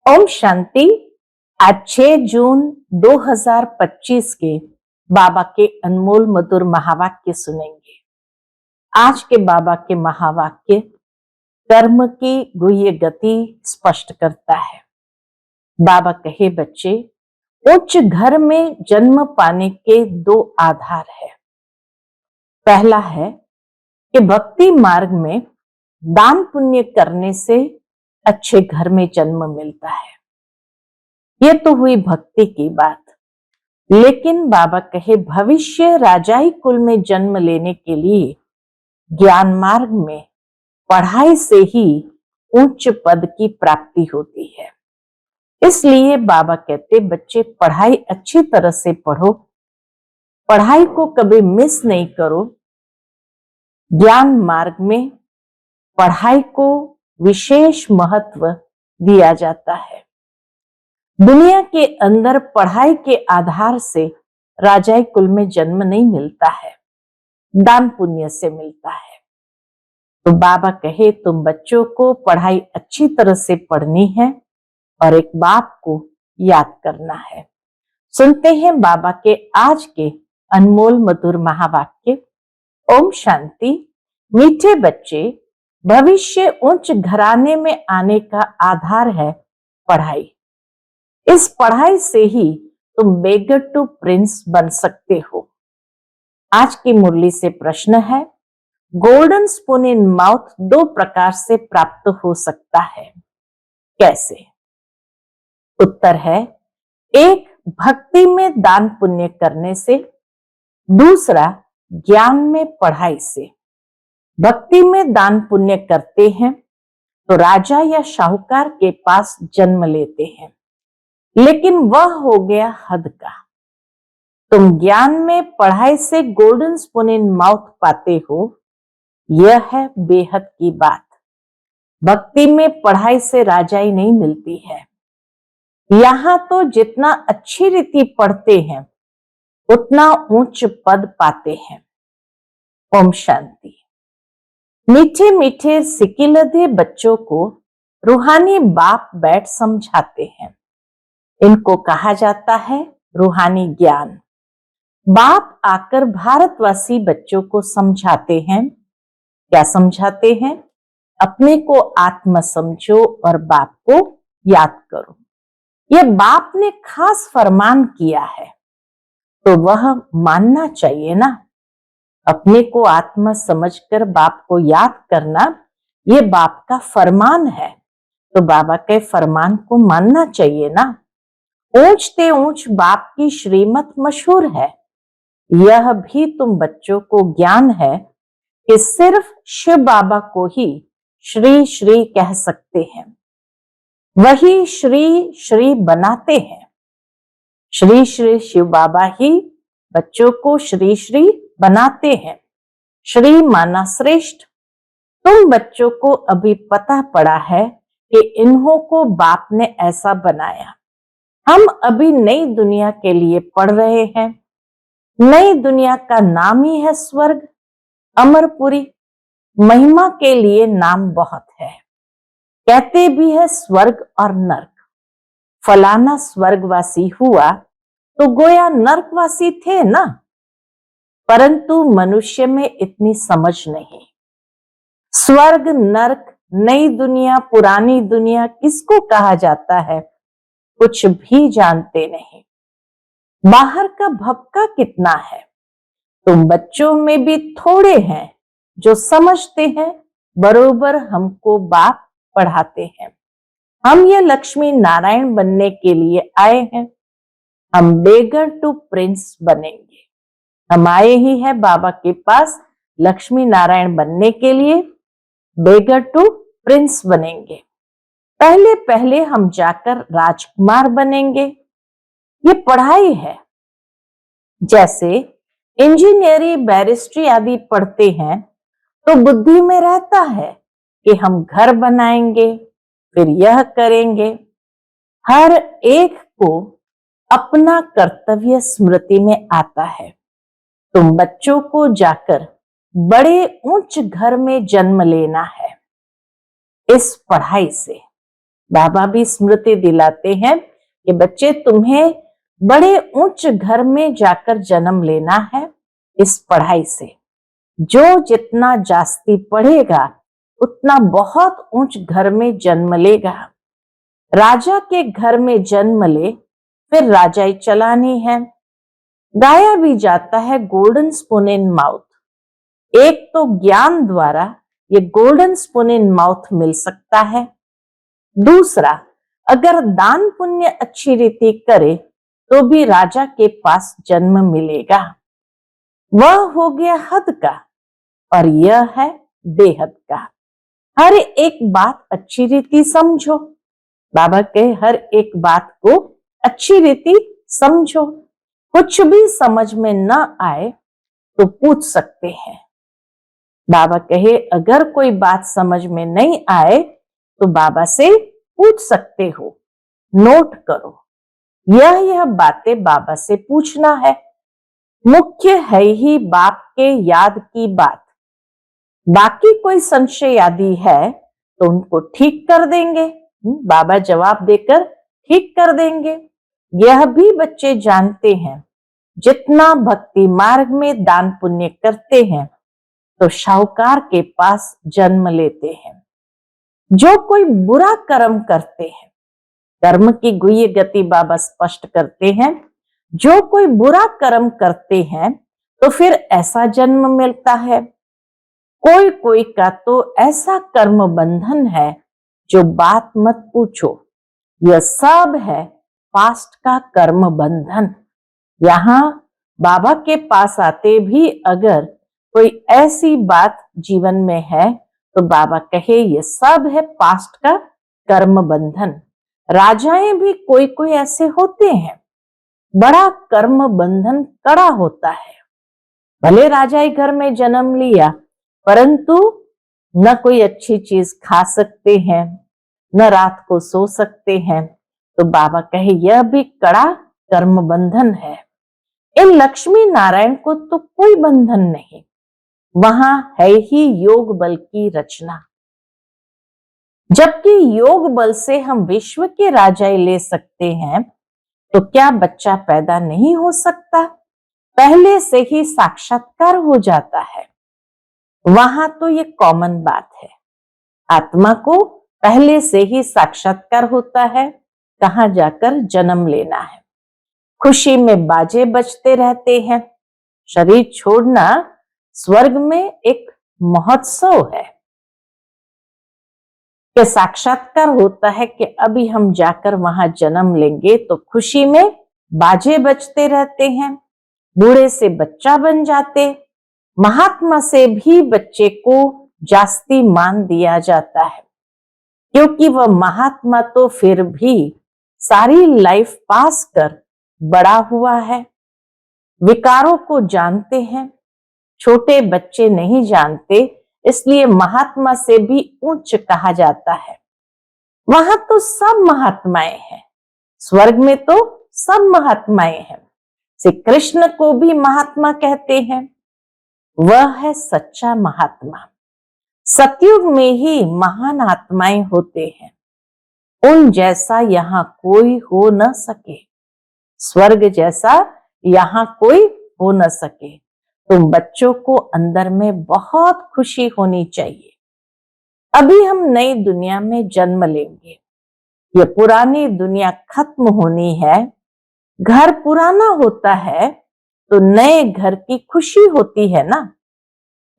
ओम शांति। आज 6 जून 2025 के बाबा के अनमोल मधुर महावाक्य सुनेंगे। आज के बाबा के महावाक्य कर्म की गुह्य गति स्पष्ट करता है। बाबा कहे, बच्चे, उच्च घर में जन्म पाने के दो आधार है। पहला है कि भक्ति मार्ग में दान पुण्य करने से अच्छे घर में जन्म मिलता है। ये तो हुई भक्ति की बात। लेकिन बाबा कहे, भविष्य राजाई कुल में जन्म लेने के लिए ज्ञान मार्ग में पढ़ाई से ही उच्च पद की प्राप्ति होती है। इसलिए बाबा कहते, बच्चे पढ़ाई अच्छी तरह से पढ़ो, पढ़ाई को कभी मिस नहीं करो। ज्ञान मार्ग में पढ़ाई को विशेष महत्व दिया जाता है। दुनिया के अंदर पढ़ाई के आधार से राजाई कुल में जन्म नहीं मिलता है, दान पुण्य से मिलता है। तो बाबा कहे, तुम बच्चों को पढ़ाई अच्छी तरह से पढ़नी है और एक बाप को याद करना है। सुनते हैं बाबा के आज के अनमोल मधुर महावाक्य। ओम शांति। मीठे बच्चे, भविष्य उच्च घराने में आने का आधार है पढ़ाई। इस पढ़ाई से ही तुम बेगर टू प्रिंस बन सकते हो। आज की मुरली से प्रश्न है, गोल्डन स्पून इन माउथ दो प्रकार से प्राप्त हो सकता है, कैसे? उत्तर है, एक भक्ति में दान पुण्य करने से, दूसरा ज्ञान में पढ़ाई से। भक्ति में दान पुण्य करते हैं तो राजा या साहूकार के पास जन्म लेते हैं, लेकिन वह हो गया हद का। तुम ज्ञान में पढ़ाई से गोल्डन स्पून इन माउथ पाते हो, यह है बेहद की बात। भक्ति में पढ़ाई से राजाई नहीं मिलती है। यहां तो जितना अच्छी रीति पढ़ते हैं उतना उच्च पद पाते हैं। ओम शांति। मीठे मीठे सिकिलधे बच्चों को रूहानी बाप बैठ समझाते हैं। इनको कहा जाता है रूहानी ज्ञान। बाप आकर भारतवासी बच्चों को समझाते हैं। क्या समझाते हैं? अपने को आत्मा समझो और बाप को याद करो। यह बाप ने खास फरमान किया है तो वह मानना चाहिए ना। अपने को आत्मा समझकर बाप को याद करना, यह बाप का फरमान है, तो बाबा के फरमान को मानना चाहिए ना। ऊंचते ऊंच बाप की श्रीमत मशहूर है। यह भी तुम बच्चों को ज्ञान है कि सिर्फ शिव बाबा को ही श्री श्री कह सकते हैं। वही श्री श्री बनाते हैं। श्री श्री शिव बाबा ही बच्चों को श्री श्री बनाते हैं। श्री माना श्रेष्ठ। तुम बच्चों को अभी पता पड़ा है कि इन्हों को बाप ने ऐसा बनाया। हम अभी नई दुनिया के लिए पढ़ रहे हैं। नई दुनिया का नाम ही है स्वर्ग, अमरपुरी। महिमा के लिए नाम बहुत है। कहते भी है स्वर्ग और नर्क। फलाना स्वर्गवासी हुआ तो गोया नर्कवासी थे ना। परंतु मनुष्य में इतनी समझ नहीं। स्वर्ग, नर्क, नई दुनिया, पुरानी दुनिया किसको कहा जाता है, कुछ भी जानते नहीं। बाहर का भपका कितना है। तुम बच्चों में भी थोड़े हैं जो समझते हैं। बरोबर हमको बाप पढ़ाते हैं। हम ये लक्ष्मी नारायण बनने के लिए आए हैं। हम बेगर टू प्रिंस बनेंगे। हम आए ही हैं बाबा के पास लक्ष्मी नारायण बनने के लिए। बेगर टू प्रिंस बनेंगे। पहले पहले हम जाकर राजकुमार बनेंगे। ये पढ़ाई है। जैसे इंजीनियरिंग, बैरिस्ट्री आदि पढ़ते हैं तो बुद्धि में रहता है कि हम घर बनाएंगे, फिर यह करेंगे। हर एक को अपना कर्तव्य स्मृति में आता है। तुम बच्चों को जाकर बड़े उच्च घर में जन्म लेना है। इस पढ़ाई से बाबा भी स्मृति दिलाते हैं कि बच्चे, तुम्हें बड़े उच्च घर में जाकर जन्म लेना है इस पढ़ाई से। जो जितना जास्ती पढ़ेगा उतना बहुत ऊंच घर में जन्म लेगा। राजा के घर में जन्म ले, फिर राजाई चलानी है। गाया भी जाता है गोल्डन स्पून इन माउथ। एक तो ज्ञान द्वारा ये गोल्डन स्पून इन माउथ मिल सकता है। दूसरा, अगर दान पुण्य अच्छी रीति करे तो भी राजा के पास जन्म मिलेगा। वह हो गया हद का और यह है बेहद का। हर एक बात अच्छी रीति समझो। बाबा के हर एक बात को अच्छी रीति समझो। कुछ भी समझ में न आए तो पूछ सकते हैं। बाबा कहे, अगर कोई बात समझ में नहीं आए तो बाबा से पूछ सकते हो। नोट करो, यह बातें बाबा से पूछना है। मुख्य है ही बाप के याद की बात। बाकी कोई संशय आदि है तो उनको ठीक कर देंगे। बाबा जवाब देकर ठीक कर देंगे। यह भी बच्चे जानते हैं, जितना भक्ति मार्ग में दान पुण्य करते हैं तो शाहूकार के पास जन्म लेते हैं। जो कोई बुरा कर्म करते हैं, कर्म की गुह्य गति बाबा स्पष्ट करते हैं। जो कोई बुरा कर्म करते हैं तो फिर ऐसा जन्म मिलता है। कोई कोई का तो ऐसा कर्म बंधन है जो बात मत पूछो। यह सब है पास्ट का कर्म बंधन। यहाँ बाबा के पास आते भी अगर कोई ऐसी बात जीवन में है तो बाबा कहे, ये सब है पास्ट का कर्म बंधन। राजाएं भी कोई कोई ऐसे होते हैं, बड़ा कर्म बंधन कड़ा होता है। भले राजाई घर में जन्म लिया, परंतु न कोई अच्छी चीज खा सकते हैं, न रात को सो सकते हैं। तो बाबा कहे, यह भी कड़ा कर्म बंधन है। इन लक्ष्मी नारायण को तो कोई बंधन नहीं, वहां है ही योग बल की रचना। जबकि योग बल से हम विश्व के राजाई ले सकते हैं, तो क्या बच्चा पैदा नहीं हो सकता? पहले से ही साक्षात्कार हो जाता है। वहां तो ये कॉमन बात है। आत्मा को पहले से ही साक्षात्कार होता है कहां जाकर जन्म लेना है। खुशी में बाजे बजते रहते हैं। शरीर छोड़ना स्वर्ग में एक महोत्सव है कि साक्षात्कार होता है कि अभी हम जाकर वहां जन्म लेंगे। तो खुशी में बाजे बजते रहते हैं। बूढ़े से बच्चा बन जाते। महात्मा से भी बच्चे को जास्ती मान दिया जाता है, क्योंकि वह महात्मा तो फिर भी सारी लाइफ पास कर बड़ा हुआ है। विकारों को जानते हैं, छोटे बच्चे नहीं जानते, इसलिए महात्मा से भी उच्च कहा जाता है। वहां तो सब महात्माएं हैं। स्वर्ग में तो सब महात्माएं हैं। श्री कृष्ण को भी महात्मा कहते हैं। वह है सच्चा महात्मा। सतयुग में ही महान आत्माएं होते हैं। उन जैसा यहाँ कोई हो न सके। स्वर्ग जैसा यहाँ कोई हो न सके। तुम बच्चों को अंदर में बहुत खुशी होनी चाहिए। अभी हम नई दुनिया में जन्म लेंगे। ये पुरानी दुनिया खत्म होनी है। घर पुराना होता है तो नए घर की खुशी होती है ना।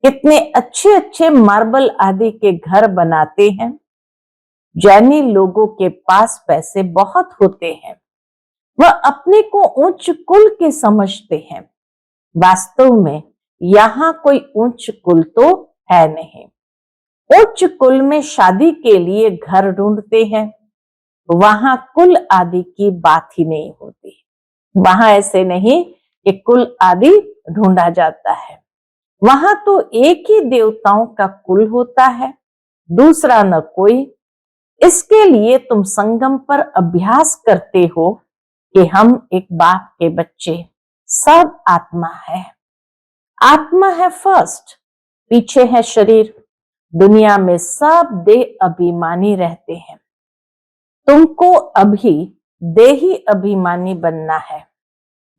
कितने अच्छे अच्छे मार्बल आदि के घर बनाते हैं। जैनी लोगों के पास पैसे बहुत होते हैं। वह अपने को उच्च कुल के समझते हैं। वास्तव में यहाँ कोई उच्च कुल तो है नहीं। उच्च कुल में शादी के लिए घर ढूंढते हैं। वहां कुल आदि की बात ही नहीं होती। वहां ऐसे नहीं कि कुल आदि ढूंढा जाता है। वहां तो एक ही देवताओं का कुल होता है, दूसरा न कोई। इसके लिए तुम संगम पर अभ्यास करते हो कि हम एक बाप के बच्चे, सब आत्मा है। आत्मा है फर्स्ट, पीछे है शरीर। दुनिया में सब देह अभिमानी रहते हैं। तुमको अभी देही अभिमानी बनना है।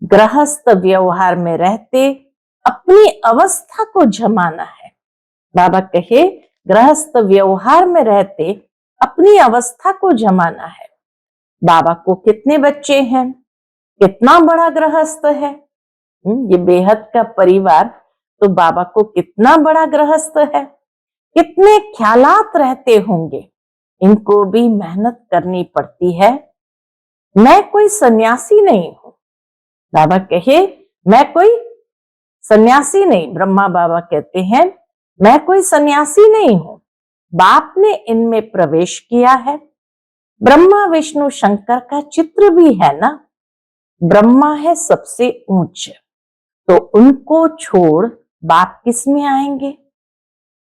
गृहस्थ व्यवहार में रहते अपनी अवस्था को जमाना है। बाबा कहे गृहस्थ व्यवहार में रहते अपनी अवस्था को जमाना है। बाबा को कितने बच्चे हैं, कितना बड़ा गृहस्थ है। ये बेहद का परिवार तो बाबा को कितना बड़ा गृहस्थ है, कितने ख्यालात रहते होंगे। इनको भी मेहनत करनी पड़ती है। मैं कोई सन्यासी नहीं हूं। बाबा कहे मैं कोई सन्यासी नहीं। ब्रह्मा बाबा कहते हैं मैं कोई सन्यासी नहीं हूं, बाप ने इनमें प्रवेश किया है। ब्रह्मा विष्णु शंकर का चित्र भी है ना। ब्रह्मा है सबसे ऊंच, तो उनको छोड़ बाप किस में आएंगे।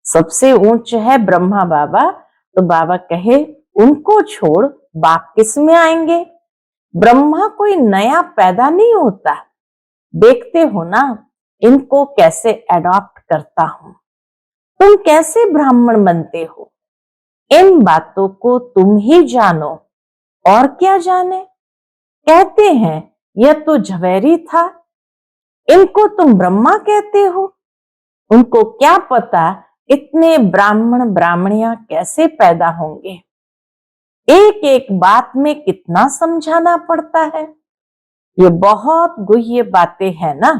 सबसे ऊंच है ब्रह्मा बाबा, तो बाबा कहे उनको छोड़ बाप किस में आएंगे। ब्रह्मा कोई नया पैदा नहीं होता। देखते हो ना इनको कैसे एडॉप्ट करता हूं। तुम कैसे ब्राह्मण बनते हो, इन बातों को तुम ही जानो और क्या जाने। कहते हैं यह तो झवेरी था, इनको तुम ब्रह्मा कहते हो। उनको क्या पता इतने ब्राह्मण ब्राह्मणियां कैसे पैदा होंगे। एक एक बात में कितना समझाना पड़ता है। ये बहुत गुह्य बातें हैं ना।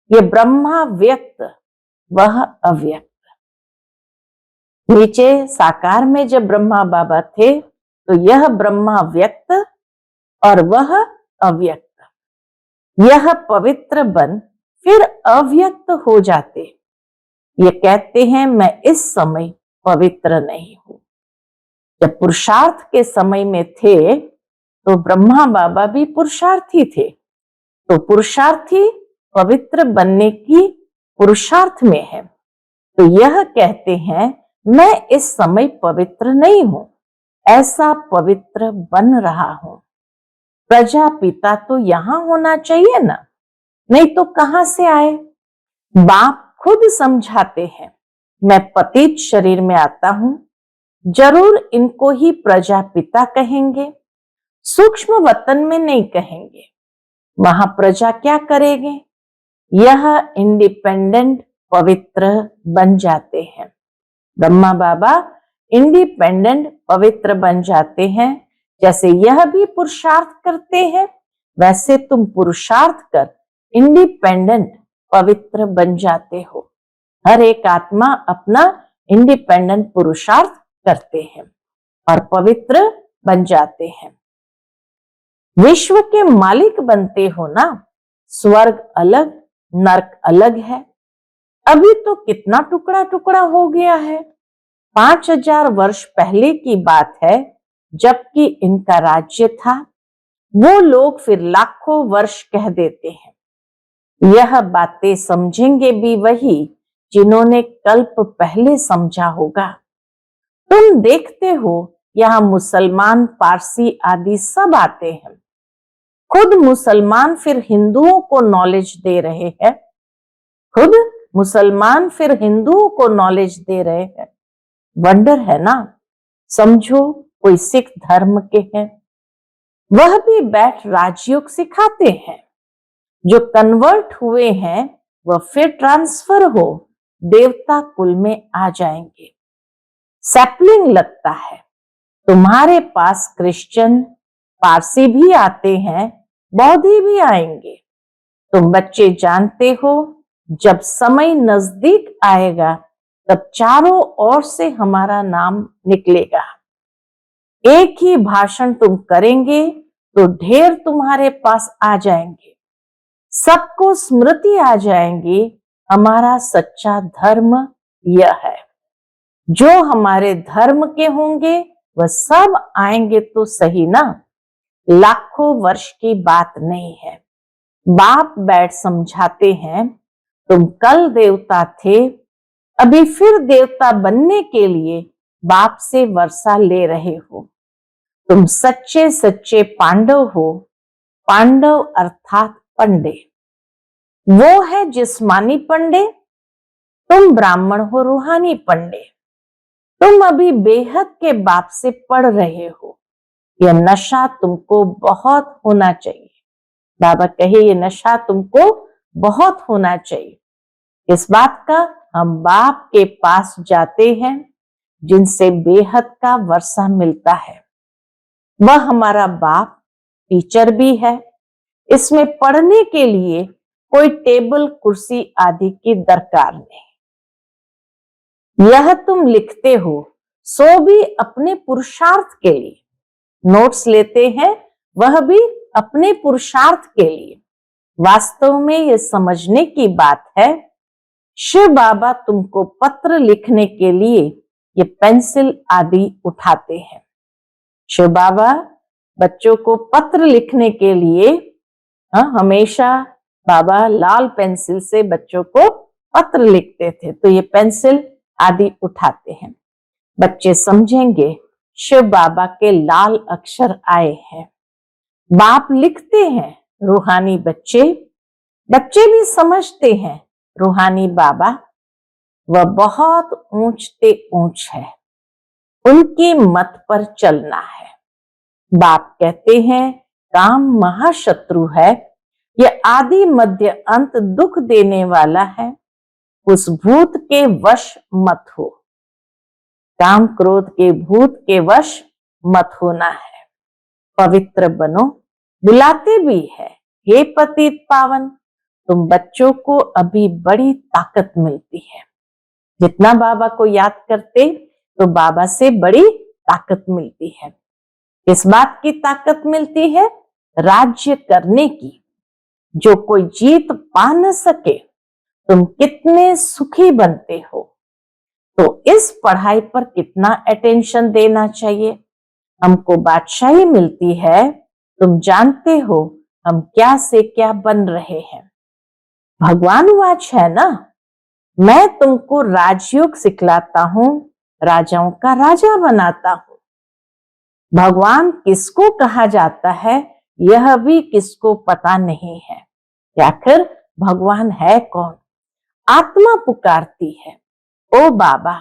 ये ब्रह्मा व्यक्त, वह अव्यक्त। नीचे साकार में जब ब्रह्मा बाबा थे तो यह ब्रह्मा व्यक्त और वह अव्यक्त। यह पवित्र बन फिर अव्यक्त हो जाते। ये कहते हैं मैं इस समय पवित्र नहीं हूं। जब पुरुषार्थ के समय में थे तो ब्रह्मा बाबा भी पुरुषार्थी थे, तो पुरुषार्थी पवित्र बनने की पुरुषार्थ में है। तो यह कहते हैं मैं इस समय पवित्र नहीं हूं, ऐसा पवित्र बन रहा हूं। प्रजापिता तो यहां होना चाहिए ना, नहीं तो कहां से आए। बाप खुद समझाते हैं मैं पतित शरीर में आता हूं, जरूर इनको ही प्रजापिता कहेंगे, सूक्ष्म वतन में नहीं कहेंगे। वहां प्रजा क्या करेंगे। यह इंडिपेंडेंट पवित्र बन जाते हैं। ब्रह्मा बाबा इंडिपेंडेंट पवित्र बन जाते हैं। जैसे यह भी पुरुषार्थ करते हैं, वैसे तुम पुरुषार्थ कर इंडिपेंडेंट पवित्र बन जाते हो। हर एक आत्मा अपना इंडिपेंडेंट पुरुषार्थ करते हैं और पवित्र बन जाते हैं। विश्व के मालिक बनते हो ना। स्वर्ग अलग, नरक अलग है। अभी तो कितना टुकड़ा टुकड़ा हो गया है। 5000 वर्ष पहले की बात है, जबकि इनका राज्य था। वो लोग फिर लाखों वर्ष कह देते हैं। यह बातें समझेंगे भी वही जिन्होंने कल्प पहले समझा होगा। तुम देखते हो यहां मुसलमान, पारसी आदि सब आते हैं। खुद मुसलमान फिर हिंदुओं को नॉलेज दे रहे हैं। खुद मुसलमान फिर हिंदुओं को नॉलेज दे रहे हैं। वंडर है ना। समझो कोई सिख धर्म के हैं, वह भी बैठ राजयोग सिखाते हैं। जो कन्वर्ट हुए हैं वह फिर ट्रांसफर हो देवता कुल में आ जाएंगे। सैपलिंग लगता है। तुम्हारे पास क्रिश्चियन, पारसी भी आते हैं, बौद्धि भी आएंगे। तुम बच्चे जानते हो जब समय नजदीक आएगा तब चारों ओर से हमारा नाम निकलेगा। एक ही भाषण तुम करेंगे तो ढेर तुम्हारे पास आ जाएंगे। सबको स्मृति आ जाएंगी हमारा सच्चा धर्म यह है। जो हमारे धर्म के होंगे वह सब आएंगे तो सही ना। लाखों वर्ष की बात नहीं है। बाप बैठ समझाते हैं तुम कल देवता थे, अभी फिर देवता बनने के लिए बाप से वर्षा ले रहे हो। तुम सच्चे सच्चे पांडव हो। पांडव अर्थात पंडे। वो है जिस्मानी पंडे, तुम ब्राह्मण हो रूहानी पंडे। तुम अभी बेहद के बाप से पढ़ रहे हो। यह नशा तुमको बहुत होना चाहिए। बाबा कहे ये नशा तुमको बहुत होना चाहिए। इस बात का हम बाप के पास जाते हैं जिनसे बेहद का वर्षा मिलता है। वह हमारा बाप टीचर भी है। इसमें पढ़ने के लिए कोई टेबल कुर्सी आदि की दरकार नहीं। यह तुम लिखते हो सो भी अपने पुरुषार्थ के लिए, नोट्स लेते हैं वह भी अपने पुरुषार्थ के लिए। वास्तव में यह समझने की बात है, शिव बाबा तुमको पत्र लिखने के लिए ये पेंसिल आदि उठाते हैं। शिव बाबा बच्चों को पत्र लिखने के लिए हमेशा बाबा लाल पेंसिल से बच्चों को पत्र लिखते थे, तो ये पेंसिल आदि उठाते हैं। बच्चे समझेंगे शिव बाबा के लाल अक्षर आए हैं। बाप लिखते हैं, रूहानी बच्चे भी समझते हैं रूहानी बाबा वह बहुत ऊंचते ऊंच है, उनकी मत पर चलना है। बाप कहते हैं काम महाशत्रु है, यह आदि मध्य अंत दुख देने वाला है, उस भूत के वश मत हो। काम क्रोध के भूत के वश मत होना है। पवित्र बनो। बुलाते भी है, हे पतित पावन, तुम बच्चों को अभी बड़ी ताकत मिलती है। जितना बाबा को याद करते तो बाबा से बड़ी ताकत मिलती है। इस बात की ताकत मिलती है राज्य करने की। जो कोई जीत पा न सके, तुम कितने सुखी बनते हो। तो इस पढ़ाई पर कितना अटेंशन देना चाहिए। हमको बादशाही मिलती है, तुम जानते हो हम क्या से क्या बन रहे हैं। भगवान वाच है ना, मैं तुमको राजयोग सिखलाता हूं, राजाओं का राजा बनाता हूं। भगवान किसको कहा जाता है यह भी किसको पता नहीं है। आखिर भगवान है कौन। आत्मा पुकारती है, ओ बाबा,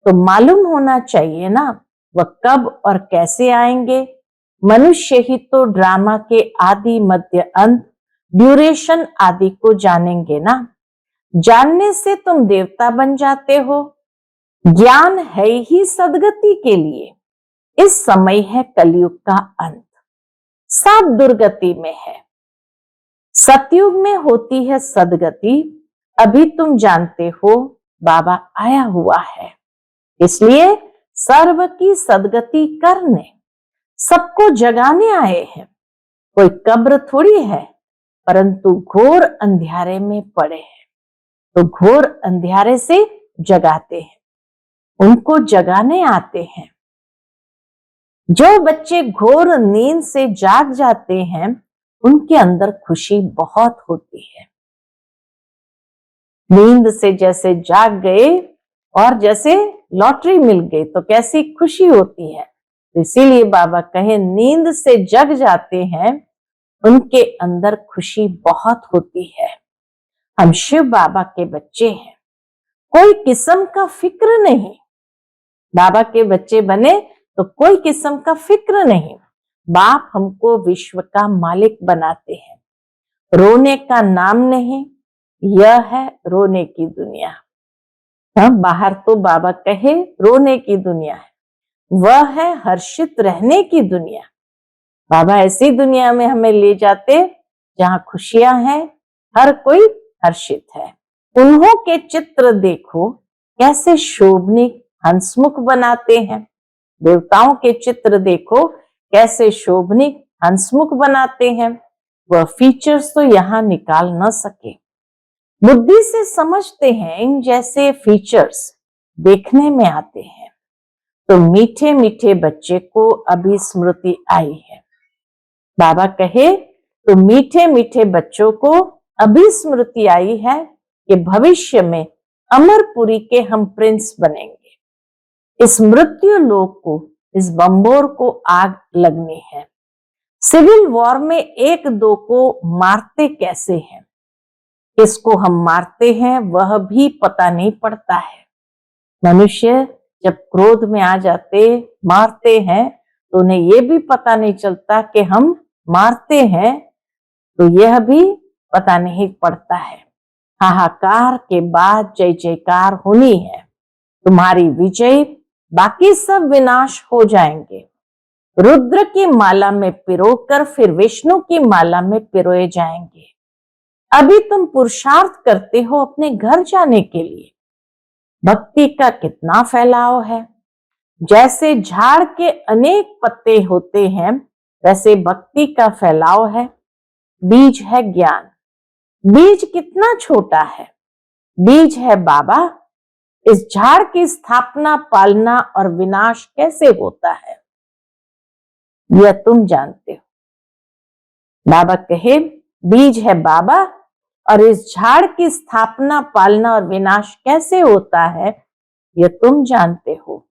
तो मालूम होना चाहिए ना वह कब और कैसे आएंगे। मनुष्य ही तो ड्रामा के आदि मध्य अंत ड्यूरेशन आदि को जानेंगे ना। जानने से तुम देवता बन जाते हो। ज्ञान है ही सदगति के लिए। इस समय है कलयुग का अंत, सब दुर्गति में है। सतयुग में होती है सदगति। अभी तुम जानते हो बाबा आया हुआ है, इसलिए सर्व की सदगति करने सबको जगाने आए हैं। कोई कब्र थोड़ी है, परंतु घोर अंधियारे में पड़े हैं, तो घोर अंधियारे से जगाते हैं, उनको जगाने आते हैं। जो बच्चे घोर नींद से जाग जाते हैं उनके अंदर खुशी बहुत होती है। नींद से जैसे जाग गए और जैसे लॉटरी मिल गई तो कैसी खुशी होती है। इसीलिए बाबा कहे नींद से जग जाते हैं उनके अंदर खुशी बहुत होती है। हम शिव बाबा के बच्चे हैं, कोई किस्म का फिक्र नहीं। बाबा के बच्चे बने तो कोई किस्म का फिक्र नहीं। बाप हमको विश्व का मालिक बनाते हैं। रोने का नाम नहीं, यह है रोने की दुनिया। बाहर तो बाबा कहे रोने की दुनिया है, वह है हर्षित रहने की दुनिया। बाबा ऐसी दुनिया में हमें ले जाते जहां खुशियां हैं, हर कोई हर्षित है। उन्हों के चित्र देखो कैसे शोभनीक हंसमुख बनाते हैं। देवताओं के चित्र देखो कैसे शोभनीक हंसमुख बनाते हैं। वह फीचर्स तो यहाँ निकाल न सके। बुद्धि से समझते हैं इन जैसे फीचर्स देखने में आते हैं। तो मीठे मीठे बच्चे को अभी स्मृति आई है। बाबा कहे तो मीठे मीठे बच्चों को अभी स्मृति आई है कि भविष्य में अमरपुरी के हम प्रिंस बनेंगे। इस मृत्यु लोक को, इस बम्बोर को आग लगनी है। सिविल वॉर में एक दो को मारते कैसे हैं, किसको हम मारते हैं वह भी पता नहीं पड़ता है। मनुष्य जब क्रोध में आ जाते मारते हैं तो उन्हें ये भी पता नहीं चलता कि हम मारते हैं, तो यह भी पता नहीं पड़ता है। हाहाकार के बाद जय जयकार होनी है। तुम्हारी विजय, बाकी सब विनाश हो जाएंगे। रुद्र की माला में पिरोकर फिर विष्णु की माला में पिरोए जाएंगे। अभी तुम पुरुषार्थ करते हो अपने घर जाने के लिए। भक्ति का कितना फैलाव है। जैसे झाड़ के अनेक पत्ते होते हैं, वैसे भक्ति का फैलाव है। बीज है ज्ञान। बीज कितना छोटा है। बीज है बाबा। इस झाड़ की स्थापना, पालना और विनाश कैसे होता है, यह तुम जानते हो। बाबा कहे बीज है बाबा, और इस झाड़ की स्थापना, पालना और विनाश कैसे होता है, यह तुम जानते हो।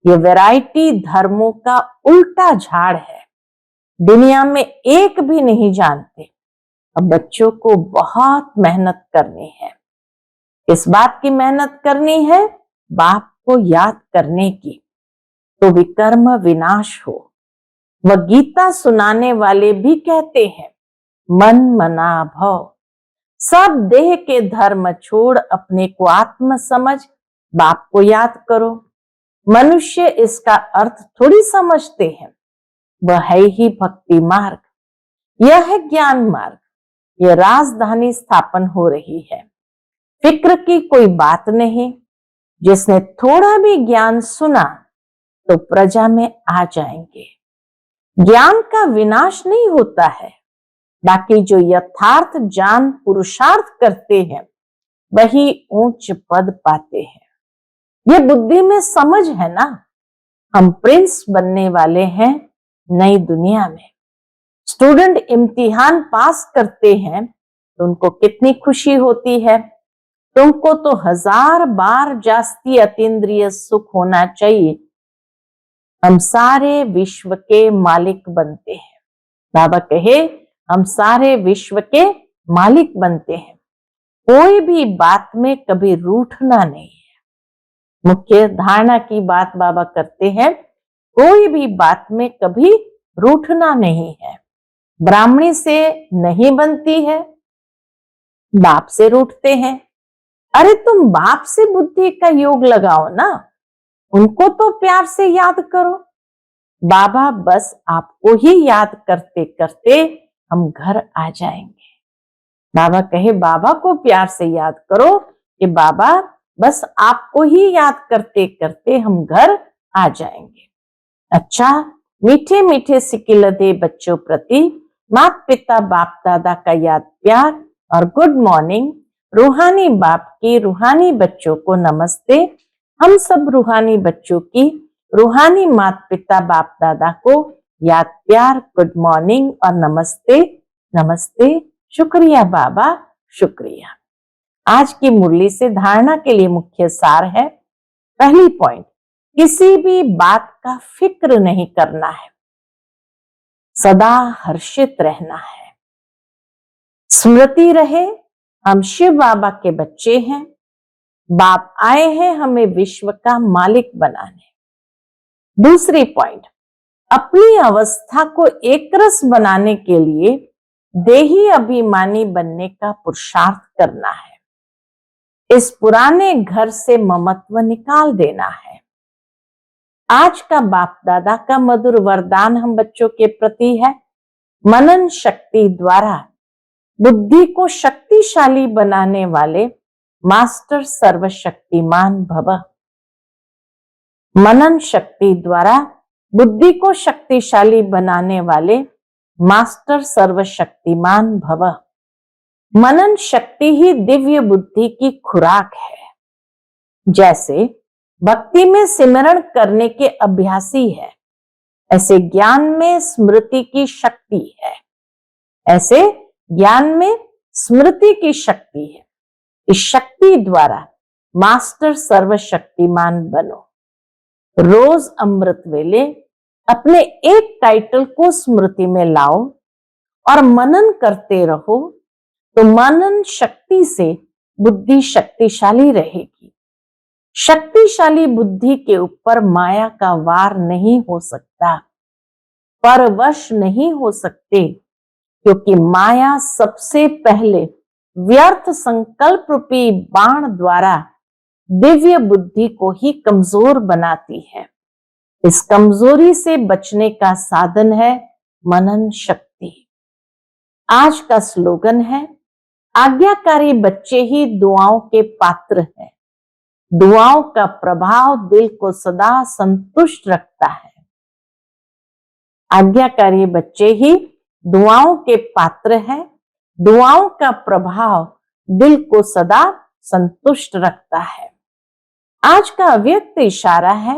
यह वैरायटी धर्मों का उल्टा झाड़ है। दुनिया में एक भी नहीं जानते। अब बच्चों को बहुत मेहनत करनी है। इस बात की मेहनत करनी है, बाप को याद करने की, तो विकर्म विनाश हो। वह गीता सुनाने वाले भी कहते हैं, मन मना भव, सब देह के धर्म छोड़ अपने को आत्म समझ बाप को याद करो। मनुष्य इसका अर्थ थोड़ी समझते हैं। वह है ही भक्ति मार्ग, यह है ज्ञान मार्ग। यह राजधानी स्थापन हो रही है। फिक्र की कोई बात नहीं। जिसने थोड़ा भी ज्ञान सुना तो प्रजा में आ जाएंगे। ज्ञान का विनाश नहीं होता है, बाकी जो यथार्थ जान पुरुषार्थ करते हैं वही ऊंच पद पाते हैं। ये बुद्धि में समझ है ना। हम प्रिंस बनने वाले हैं नई दुनिया में। स्टूडेंट इम्तिहान पास करते हैं तो उनको कितनी खुशी होती है। तुमको तो 1000 बार जास्ती अतीन्द्रिय सुख होना चाहिए। हम सारे विश्व के मालिक बनते हैं। बाबा कहे हम सारे विश्व के मालिक बनते हैं। कोई भी बात में कभी रूठना नहीं है। मुख्य धारणा की बात बाबा करते हैं, कोई भी बात में कभी रूठना नहीं है। ब्राह्मणी से नहीं बनती है, बाप से रूठते हैं। अरे तुम बाप से बुद्धि का योग लगाओ ना, उनको तो प्यार से याद करो। बाबा बस आपको ही याद करते करते हम घर आ जाएंगे। बाबा कहे बाबा को प्यार से याद करो कि बाबा बस आपको ही याद करते करते हम घर आ जाएंगे। अच्छा, मीठे मीठे सिकिलदे बच्चों प्रति माता पिता बाप दादा का याद प्यार और गुड मॉर्निंग। रूहानी बाप की रूहानी बच्चों को नमस्ते। हम सब रूहानी बच्चों की रूहानी माता पिता बाप दादा को याद प्यार, गुड मॉर्निंग और नमस्ते। नमस्ते। शुक्रिया बाबा, शुक्रिया। आज की मुरली से धारणा के लिए मुख्य सार है। पहली पॉइंट, किसी भी बात का फिक्र नहीं करना है, सदा हर्षित रहना है। स्मृति रहे हम शिव बाबा के बच्चे हैं। बाप आए हैं हमें विश्व का मालिक बनाने। दूसरी पॉइंट, अपनी अवस्था को एकरस बनाने के लिए देही अभिमानी बनने का पुरुषार्थ करना है। इस पुराने घर से ममत्व निकाल देना है। आज का बाप दादा का मधुर वरदान हम बच्चों के प्रति है, मनन शक्ति द्वारा बुद्धि को शक्तिशाली बनाने वाले मास्टर सर्वशक्तिमान भव। मनन शक्ति द्वारा बुद्धि को शक्तिशाली बनाने वाले मास्टर सर्वशक्तिमान भव। मनन शक्ति ही दिव्य बुद्धि की खुराक है। जैसे भक्ति में सिमरण करने के अभ्यासी है, ऐसे ज्ञान में स्मृति की शक्ति है। ऐसे ज्ञान में स्मृति की शक्ति है। इस शक्ति द्वारा मास्टर सर्वशक्तिमान बनो। रोज अमृत वेले अपने एक टाइटल को स्मृति में लाओ और मनन करते रहो, तो मनन शक्ति से बुद्धि शक्तिशाली रहेगी। शक्तिशाली बुद्धि के ऊपर माया का वार नहीं हो सकता। परवश नहीं हो सकते, क्योंकि माया सबसे पहले व्यर्थ संकल्प रूपी बाण द्वारा दिव्य बुद्धि को ही कमजोर बनाती है। इस कमजोरी से बचने का साधन है मनन शक्ति। आज का स्लोगन है, आज्ञाकारी बच्चे ही दुआओं के पात्र हैं। दुआओं का प्रभाव दिल को सदा संतुष्ट रखता है। आज्ञाकारी बच्चे ही दुआओं के पात्र हैं। दुआओं का प्रभाव दिल को सदा संतुष्ट रखता है। आज का अव्यक्त इशारा है,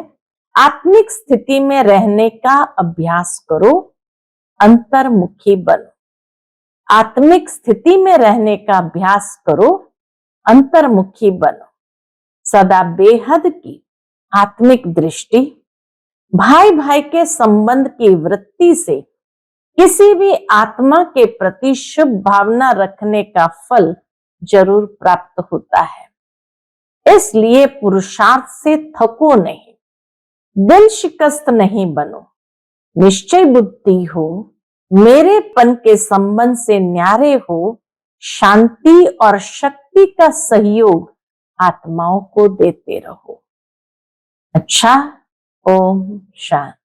आत्मिक स्थिति में रहने का अभ्यास करो, अंतर्मुखी बनो। आत्मिक स्थिति में रहने का अभ्यास करो, अंतर्मुखी बनो। सदा बेहद की आत्मिक दृष्टि, भाई भाई के संबंध की वृत्ति से किसी भी आत्मा के प्रति शुभ भावना रखने का फल जरूर प्राप्त होता है। इसलिए पुरुषार्थ से थको नहीं, दिल शिकस्त नहीं बनो। निश्चय बुद्धि हो, मेरेपन के संबंध से न्यारे हो, शांति और शक्ति का सहयोग आत्माओं को देते रहो। अच्छा, ओम शांति।